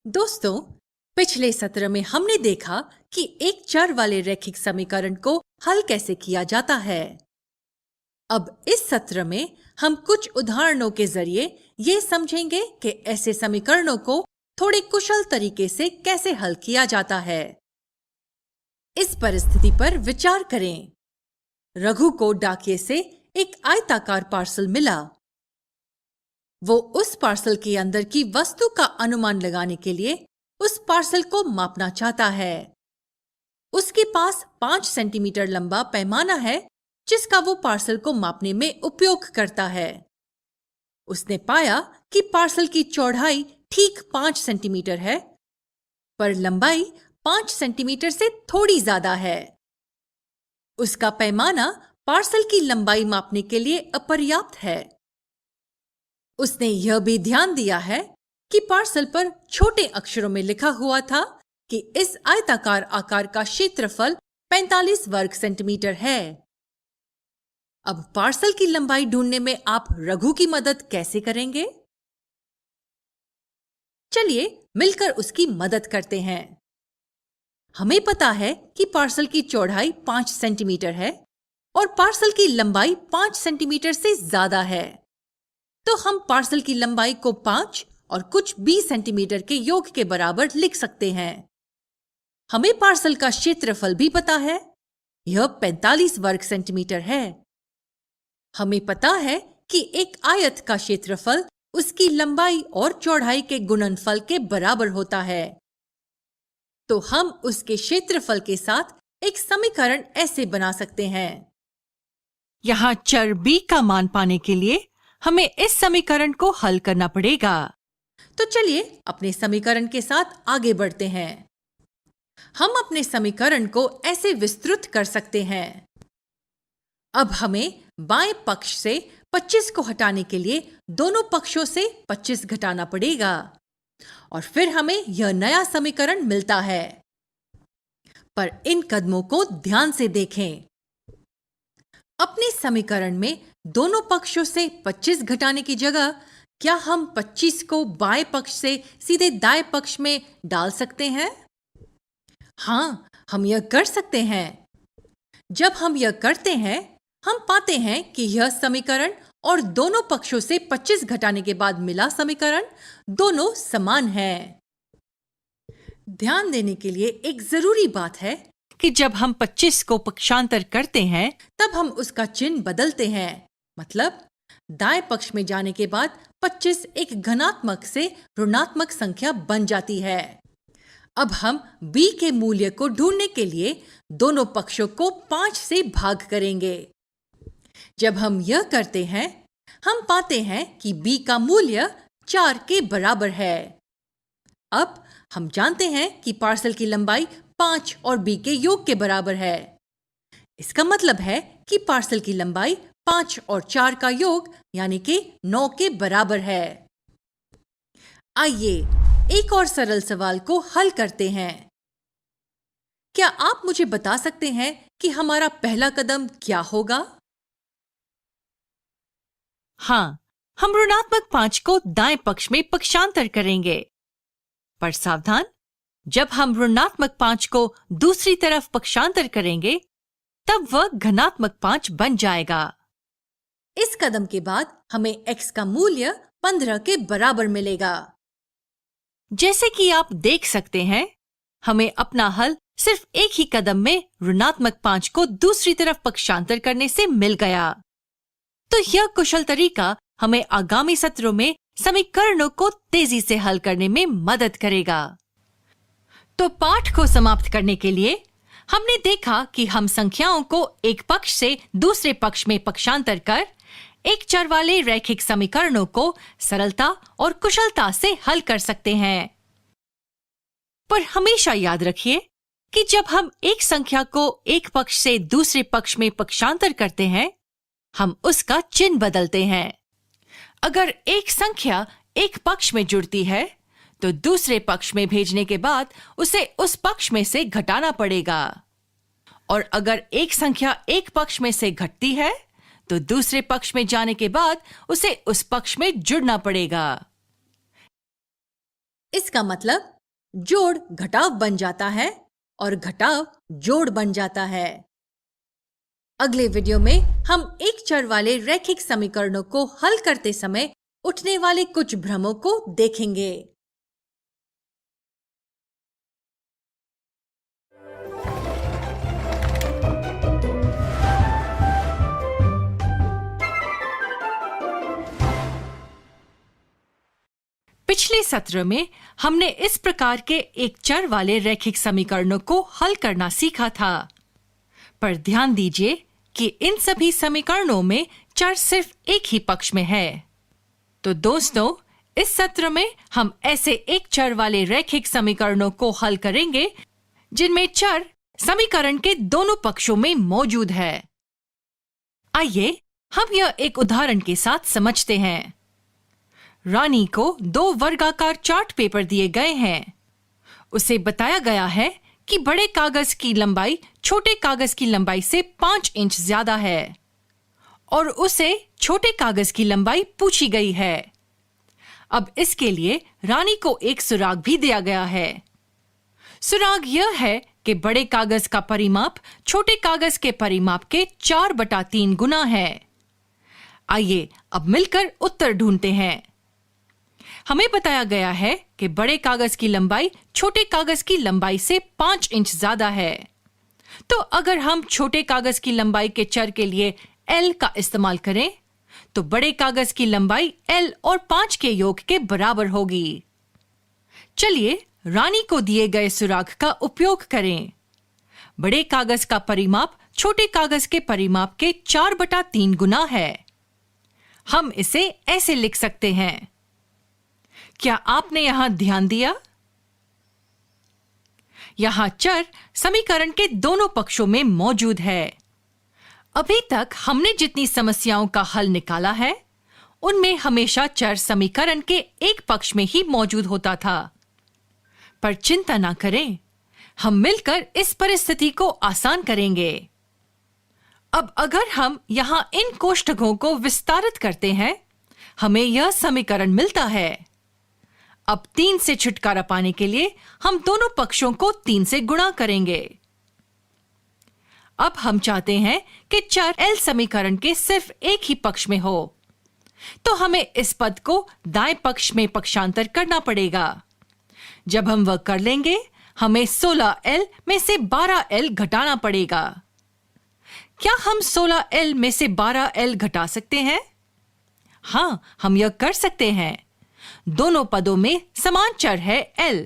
दोस्तों, पिछले सत्र में हमने देखा कि एक चर वाले रैखिक समीकरण को हल कैसे किया जाता है। अब इस सत्र में हम कुछ उदाहरणों के जरिए ये समझेंगे कि ऐसे समीकरणों को थोड़े कुशल तरीके से कैसे हल किया जाता है। इस परिस्थिति पर विचार करें। रघु को डाकिये से एक आयताकार पार्सल मिला। वो उस पार्सल के अंदर की वस्तु का अनुमान लगाने के लिए उस पार्सल को मापना चाहता है। उसके पास 5 सेंटीमीटर लंबा पैमाना है जिसका वो पार्सल को मापने में उपयोग करता है। उसने पाया कि पार्सल की चौड़ाई ठीक 5 सेंटीमीटर है, पर लंबाई 5 सेंटीमीटर से थोड़ी ज्यादा है। उसका पैमाना पार्सल की लंबाई मापने के लिए अपर्याप्त है। उसने यह भी ध्यान दिया है कि पार्सल पर छोटे अक्षरों में लिखा हुआ था कि इस आयताकार आकार का क्षेत्रफल 45 वर्ग सेंटीमीटर है। अब पार्सल की लंबाई ढूंढने में आप रघु की मदद कैसे करेंगे? चलिए मिलकर उसकी मदद करते हैं। हमें पता है कि पार्सल की चौड़ाई 5 सेंटीमीटर है और पार्सल की लंबाई 5 सेंटीमीटर से ज्यादा है। तो हम पार्सल की लंबाई को 5 और कुछ 20 सेंटीमीटर के योग के बराबर लिख सकते हैं। हमें पार्सल का क्षेत्रफल भी पता है, यह 45 वर्ग सेंटीमीटर है। हमें पता है कि एक आयत का क्षेत्रफल उसकी लंबाई और चौड़ाई के गुणनफल के बराबर होता है। तो हम उसके क्षेत्रफल के साथ एक समीकरण ऐसे बना सकते हैं। यहाँ चर b का मान पाने के लिए हमें इस समीकरण को हल करना पड़ेगा। तो चलिए अपने समीकरण के साथ आगे बढ़ते हैं। हम अपने समीकरण को ऐसे विस्तृत कर सकते हैं। अब हमें बाएं पक्ष से 25 को हटाने के लिए दोनों पक्षों से 25 घटाना पड़ेगा और फिर हमें यह नया समीकरण मिलता है। पर इन कदमों को ध्यान से देखें। अपने समीकरण में दोनों पक्षों से 25 घटाने की जगह क्या हम 25 को बाएं पक्ष से सीधे दाएं पक्ष में डाल सकते हैं? हाँ, हम यह कर सकते हैं। जब हम यह करते हैं, हम पाते हैं कि यह समीकरण और दोनों पक्षों से 25 घटाने के बाद मिला समीकरण दोनों समान हैं। ध्यान देने के लिए एक जरूरी बात है कि जब हम 25 को पक्षांतर करते हैं तब हम उसका चिन्ह बदलते हैं। मतलब दाएं पक्ष में जाने के बाद 25 एक धनात्मक से ऋणात्मक संख्या बन जाती है। अब हम b के मूल्य को ढूंढने के लिए दोनों पक्षों को 5 से भाग करेंगे। जब हम यह करते हैं, हम पाते हैं कि b का मूल्य 4 के बराबर है। अब हम जानते हैं कि पार्सल की लंबाई 5 और b के योग के बराबर है। इसका मतलब है कि पार्सल की लंबाई 5 और 4 का योग यानी कि 9 के बराबर है। आइए एक और सरल सवाल को हल करते हैं। क्या आप मुझे बता सकते हैं कि हमारा पहला कदम क्या होगा? हाँ, हम ऋणात्मक 5 को दाएं पक्ष में पक्षांतर करेंगे। पर सावधान, जब हम ऋणात्मक 5 को दूसरी तरफ पक्षांतर करेंगे तब वह धनात्मक 5 बन जाएगा। इस कदम के बाद हमें x का मूल्य 15 के बराबर मिलेगा। जैसे कि आप देख सकते हैं, हमें अपना हल सिर्फ एक ही कदम में ऋणात्मक 5 को दूसरी तरफ पक्षांतर करने से मिल गया। तो यह कुशल तरीका हमें आगामी सत्रों में समीकरणों को तेजी से हल करने में मदद करेगा। तो पाठ को समाप्त करने के लिए हमने देखा कि हम संख्याओं को एक पक्ष से दूसरे पक्ष में पक्षांतर कर एक चर वाले रैखिक समीकरणों को सरलता और कुशलता से हल कर सकते हैं। पर हमेशा याद रखिए कि जब हम एक संख्या को एक पक्ष से दूसरे पक्ष में पक्षांतर करते हैं, हम उसका चिन्ह बदलते हैं। अगर एक संख्या एक पक्ष में जुड़ती है तो दूसरे पक्ष में भेजने के बाद उसे उस पक्ष में से घटाना पड़ेगा, और अगर एक संख्या एक पक्ष में से घटती है तो दूसरे पक्ष में जाने के बाद उसे उस पक्ष में जुड़ना पड़ेगा। इसका मतलब जोड़ घटाव बन जाता है और घटाव जोड़ बन जाता है। अगले वीडियो में हम एक चर वाले रैखिक समीकरणों को हल करते समय उठने वाले कुछ भ्रमों को देखेंगे। पिछले सत्र में हमने इस प्रकार के एक चर वाले रैखिक समीकरणों को हल करना सीखा था, पर ध्यान दीजिए कि इन सभी समीकरणों में चर सिर्फ एक ही पक्ष में है। तो दोस्तों, इस सत्र में हम ऐसे एक चर वाले रैखिक समीकरणों को हल करेंगे जिनमें चर समीकरण के दोनों पक्षों में मौजूद है। आइए हम यह एक उदाहरण के साथ समझते हैं। रानी को 2 वर्गाकार चार्ट पेपर दिए गए हैं। उसे बताया गया है कि बड़े कागज की लंबाई छोटे कागज की लंबाई से 5 इंच ज्यादा है और उसे छोटे कागज की लंबाई पूछी गई है। अब इसके लिए रानी को एक सुराग भी दिया गया है। सुराग यह है कि बड़े कागज का परिमाप छोटे कागज के परिमाप के 4/3 गुना है। आइए अब मिलकर उत्तर ढूंढते हैं। हमें बताया गया है कि बड़े कागज की लंबाई छोटे कागज की लंबाई से 5 इंच ज्यादा है। तो अगर हम छोटे कागज की लंबाई के चर के लिए L का इस्तेमाल करें तो बड़े कागज की लंबाई L और 5 के योग के बराबर होगी। चलिए रानी को दिए गए सुराग का उपयोग करें। बड़े कागज का परिमाप छोटे कागज के परिमाप के 4/3 गुना है। हम इसे ऐसे लिख सकते हैं। क्या आपने यहां ध्यान दिया? यहां चर समीकरण के दोनों पक्षों में मौजूद है। अभी तक हमने जितनी समस्याओं का हल निकाला है उनमें हमेशा चर समीकरण के एक पक्ष में ही मौजूद होता था। पर चिंता ना करें, हम मिलकर इस परिस्थिति को आसान करेंगे। अब अगर हम यहां इन कोष्ठकों को विस्तारित करते हैं, हमें यह समीकरण मिलता है। अब 3 से छुटकारा पाने के लिए हम दोनों पक्षों को 3 से गुणा करेंगे। अब हम चाहते हैं कि चर L समीकरण के सिर्फ एक ही पक्ष में हो, तो हमें इस पद को दाएं पक्ष में पक्षांतर करना पड़ेगा। जब हम वह कर लेंगे, हमें 16L में से 12L घटाना पड़ेगा। क्या हम 16L में से 12L घटा सकते हैं? हां, हम यह कर सकते हैं। दोनों पदों में समान चर है L।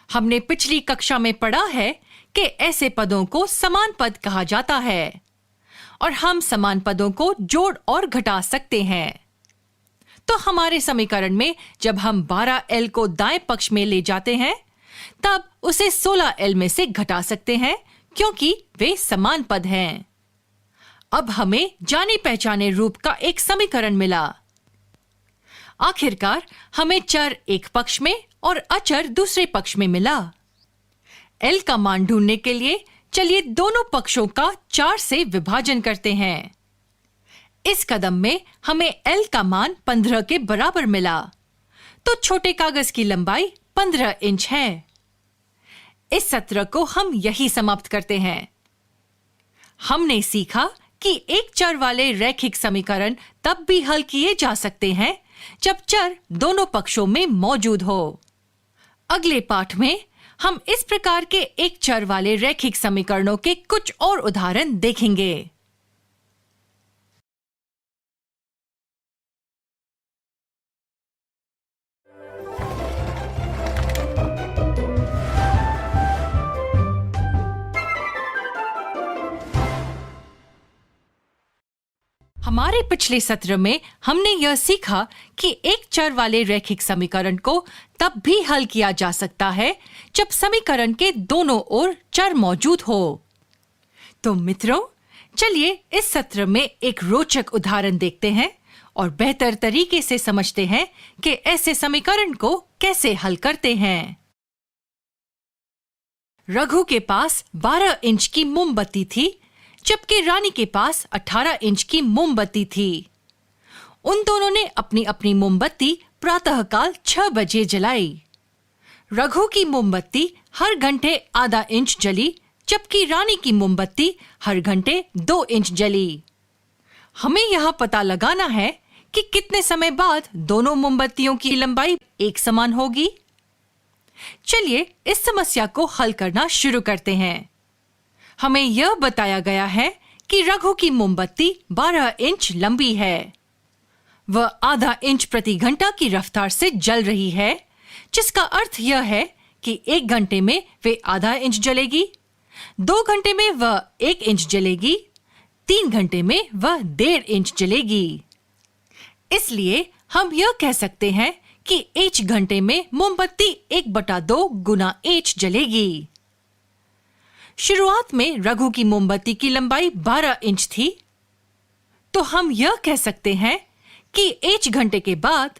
हमने पिछली कक्षा में पढ़ा है कि ऐसे पदों को समान पद कहा जाता है और हम समान पदों को जोड़ और घटा सकते हैं। तो हमारे समीकरण में जब हम 12L को दाएं पक्ष में ले जाते हैं, तब उसे 16L में से घटा सकते हैं क्योंकि वे समान पद हैं। अब हमें जाने पहचाने रूप का एक समीकरण मिला। आखिरकार हमें चर एक पक्ष में और अचर दूसरे पक्ष में मिला। L का मान ढूंढने के लिए चलिए दोनों पक्षों का 4 से विभाजन करते हैं। इस कदम में हमें L का मान 15 के बराबर मिला, तो छोटे कागज की लंबाई 15 इंच है। इस सत्र को हम यही समाप्त करते हैं। हमने सीखा कि एक चर वाले रैखिक समीकरण तब भी हल किए जा सकते हैं जब चर दोनों पक्षों में मौजूद हो। अगले पाठ में हम इस प्रकार के एक चर वाले रैखिक समीकरणों के कुछ और उदाहरण देखेंगे। हमारे पिछले सत्र में हमने यह सीखा कि एक चर वाले रैखिक समीकरण को तब भी हल किया जा सकता है जब समीकरण के दोनों ओर चर मौजूद हो। तो मित्रों, चलिए इस सत्र में एक रोचक उदाहरण देखते हैं और बेहतर तरीके से समझते हैं कि ऐसे समीकरण को कैसे हल करते हैं। रघु के पास 12 इंच की मोमबत्ती थी, जबकि रानी के पास 18 इंच की मोमबत्ती थी। उन दोनों ने अपनी अपनी मोमबत्ती प्रातःकाल 6 बजे जलाई। रघु की मोमबत्ती हर घंटे आधा इंच जली, जबकि रानी की मोमबत्ती हर घंटे 2 इंच जली। हमें यह पता लगाना है कि कितने समय बाद दोनों मोमबत्तियों की लंबाई एक समान होगी। चलिए इस समस्या को हल करना शुरू करते हैं। हमें यह बताया गया है कि रघु की मोमबत्ती 12 इंच लंबी है। वह आधा इंच प्रति घंटा की रफ्तार से जल रही है, जिसका अर्थ यह है कि 1 घंटे में वे आधा इंच जलेगी, 2 घंटे में वह 1 इंच जलेगी, 3 घंटे में वह 1.5 इंच जलेगी। इसलिए हम यह कह सकते हैं कि h घंटे में मोमबत्ती 1/2 गुना h जलेगी। शुरुआत में रघु की मोमबत्ती की लंबाई 12 इंच थी, तो हम यह कह सकते हैं कि h घंटे के बाद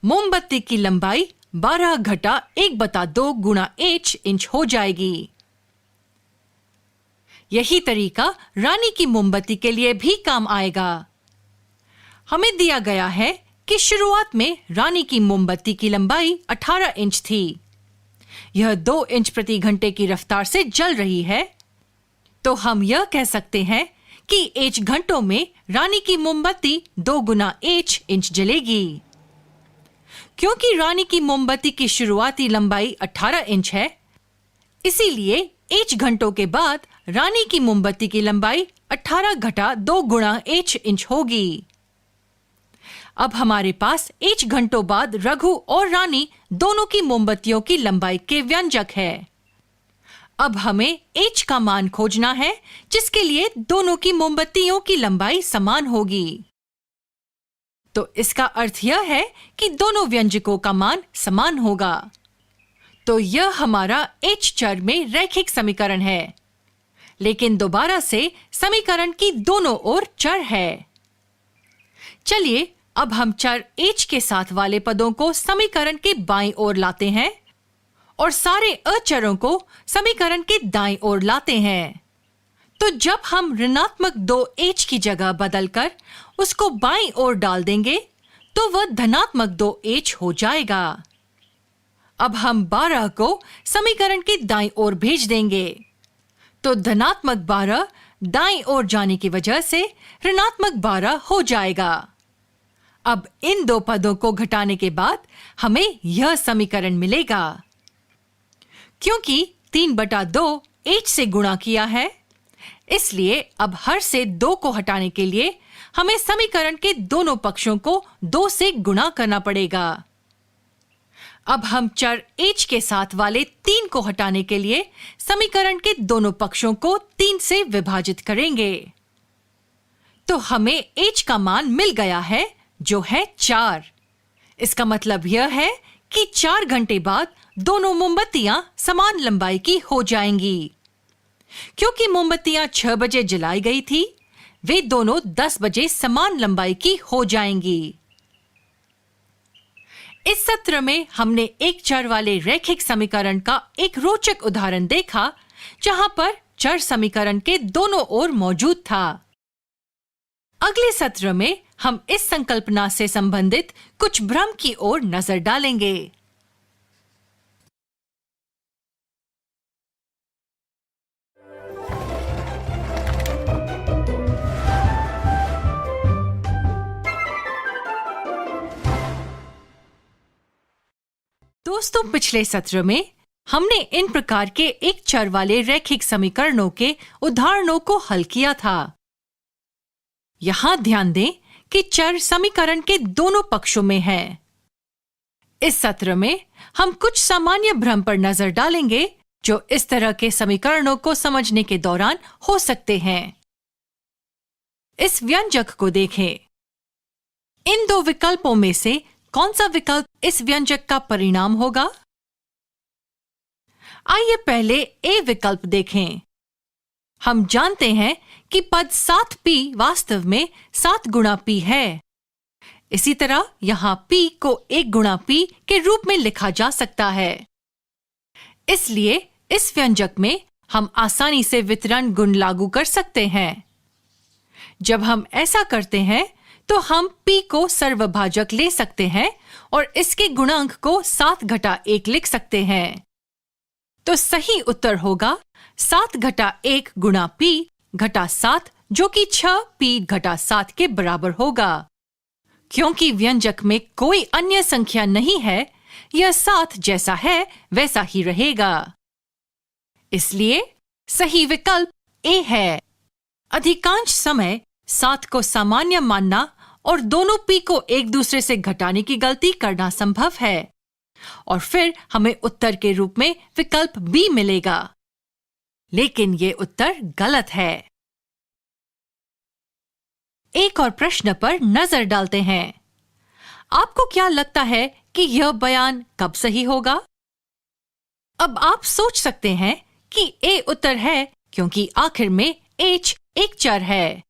मोमबत्ती की लंबाई 12 घटा 1/2 गुना h इंच हो जाएगी। यही तरीका रानी की मोमबत्ती के लिए भी काम आएगा। हमें दिया गया है कि शुरुआत में रानी की मोमबत्ती की लंबाई 18 इंच थी। यह 2 इंच प्रति घंटे की रफ्तार से जल रही है, तो हम यह कह सकते हैं कि h घंटों में रानी की मोमबत्ती 2 गुना h इंच जलेगी। क्योंकि रानी की मोमबत्ती की शुरुआती लंबाई 18 इंच है, इसीलिए h घंटों के बाद रानी की मोमबत्ती की लंबाई 18 घटा 2 गुना h इंच होगी। अब हमारे पास h घंटों बाद रघु और रानी दोनों की मोमबत्तियों की लंबाई के व्यंजक है। अब हमें h का मान खोजना है, जिसके लिए दोनों की मोमबत्तियों की लंबाई समान होगी। तो इसका अर्थ यह है कि दोनों व्यंजकों का मान समान होगा। तो यह हमारा h चर में रैखिक समीकरण है, लेकिन दोबारा से समीकरण की दोनों ओर चर है। चलिए अब हम चर h के साथ वाले पदों को समीकरण के बाईं ओर लाते हैं और सारे अचरों को समीकरण के दाईं ओर लाते हैं। तो जब हम ऋणात्मक 2h की जगह बदलकर उसको बाईं ओर डाल देंगे, तो वह धनात्मक 2h हो जाएगा। अब हम 12 को समीकरण के दाईं ओर भेज देंगे, तो धनात्मक 12 दाईं ओर जाने की वजह से ऋणात्मक 12 हो जाएगा। अब इन दो पदों को घटाने के बाद हमें यह समीकरण मिलेगा। क्योंकि 3/2 h से गुणा किया है, इसलिए अब हर से 2 को हटाने के लिए हमें समीकरण के दोनों पक्षों को 2 से गुणा करना पड़ेगा। अब हम चर h के साथ वाले 3 को हटाने के लिए समीकरण के दोनों पक्षों को 3 से विभाजित करेंगे। तो हमें h का मान मिल गया है, जो है 4। इसका मतलब यह है कि 4 घंटे बाद दोनों मोमबत्तियां समान लंबाई की हो जाएंगी। क्योंकि मोमबत्तियां 6 बजे जलाई गई थी, वे दोनों 10 बजे समान लंबाई की हो जाएंगी। इस सत्र में हमने एक चर वाले रैखिक समीकरण का एक रोचक उदाहरण देखा, जहां पर चर समीकरण के दोनों ओर मौजूद था। अगले सत्र में हम इस संकल्पना से संबंधित कुछ भ्रम की ओर नजर डालेंगे। दोस्तों, पिछले सत्र में हमने इन प्रकार के एक चर वाले रैखिक समीकरणों के उदाहरणों को हल किया था। यहां ध्यान दें कि चर समीकरण के दोनों पक्षों में है। इस सत्र में हम कुछ सामान्य भ्रम पर नजर डालेंगे, जो इस तरह के समीकरणों को समझने के दौरान हो सकते हैं। इस व्यंजक को देखें। इन 2 विकल्पों में से कौन सा विकल्प इस व्यंजक का परिणाम होगा? आइए पहले ए विकल्प देखें। हम जानते हैं कि पद 7p वास्तव में 7 गुणा p है। इसी तरह यहां p को 1 गुणा p के रूप में लिखा जा सकता है। इसलिए इस व्यंजक में हम आसानी से वितरण गुण लागू कर सकते हैं। जब हम ऐसा करते हैं तो हम p को सर्वभाजक ले सकते हैं और इसके गुणांक को 7-1 लिख सकते हैं। तो सही उत्तर होगा 7-1 गुणा p घटा 7, जो कि 6p घटा 7 के बराबर होगा। क्योंकि व्यंजक में कोई अन्य संख्या नहीं है, यह 7 जैसा है वैसा ही रहेगा। इसलिए सही विकल्प ए है। अधिकांश समय 7 को सामान्य मानना और दोनों p को एक दूसरे से घटाने की गलती करना संभव है और फिर हमें उत्तर के रूप में विकल्प बी मिलेगा। लेकिन ये उत्तर गलत है। एक और प्रश्न पर नजर डालते हैं। आपको क्या लगता है कि यह बयान कब सही होगा? अब आप सोच सकते हैं कि ए उत्तर है क्योंकि आखिर में h एक चर है।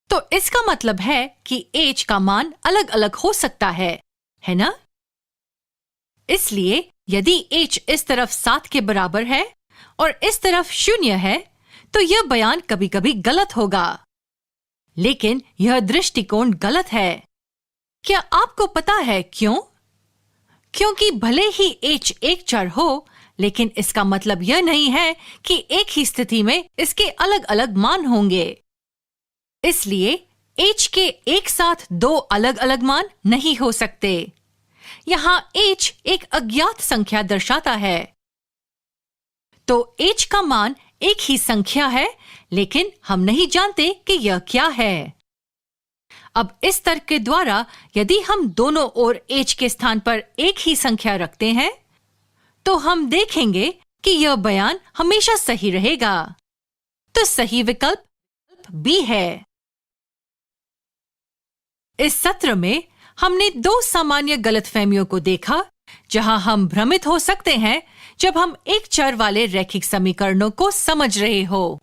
तो इसका मतलब है कि h का मान अलग अलग हो सकता है ना? इसलिए यदि h इस तरफ 7 के बराबर है और इस तरफ 0 है, तो यह बयान कभी कभी गलत होगा। लेकिन यह दृष्टिकोण गलत है। क्या आपको पता है क्यों? क्योंकि भले ही h एक चर हो, लेकिन इसका मतलब यह नहीं है कि एक ही स्थिति में इसके अलग अलग मान होंगे। इसलिए h के एक साथ 2 अलग अलग मान नहीं हो सकते। यहाँ h एक अज्ञात संख्या दर्शाता है। तो h का मान एक ही संख्या है, लेकिन हम नहीं जानते कि यह क्या है। अब इस तर्क के द्वारा यदि हम दोनों ओर h के स्थान पर एक ही संख्या रखते हैं, तो हम देखेंगे कि यह बयान हमेशा सही रहेगा। तो सही विकल्प बी है। इस सत्र में हमने 2 सामान्य गलतफहमियों को देखा जहां हम भ्रमित हो सकते हैं जब हम एक चर वाले रैखिक समीकरणों को समझ रहे हो।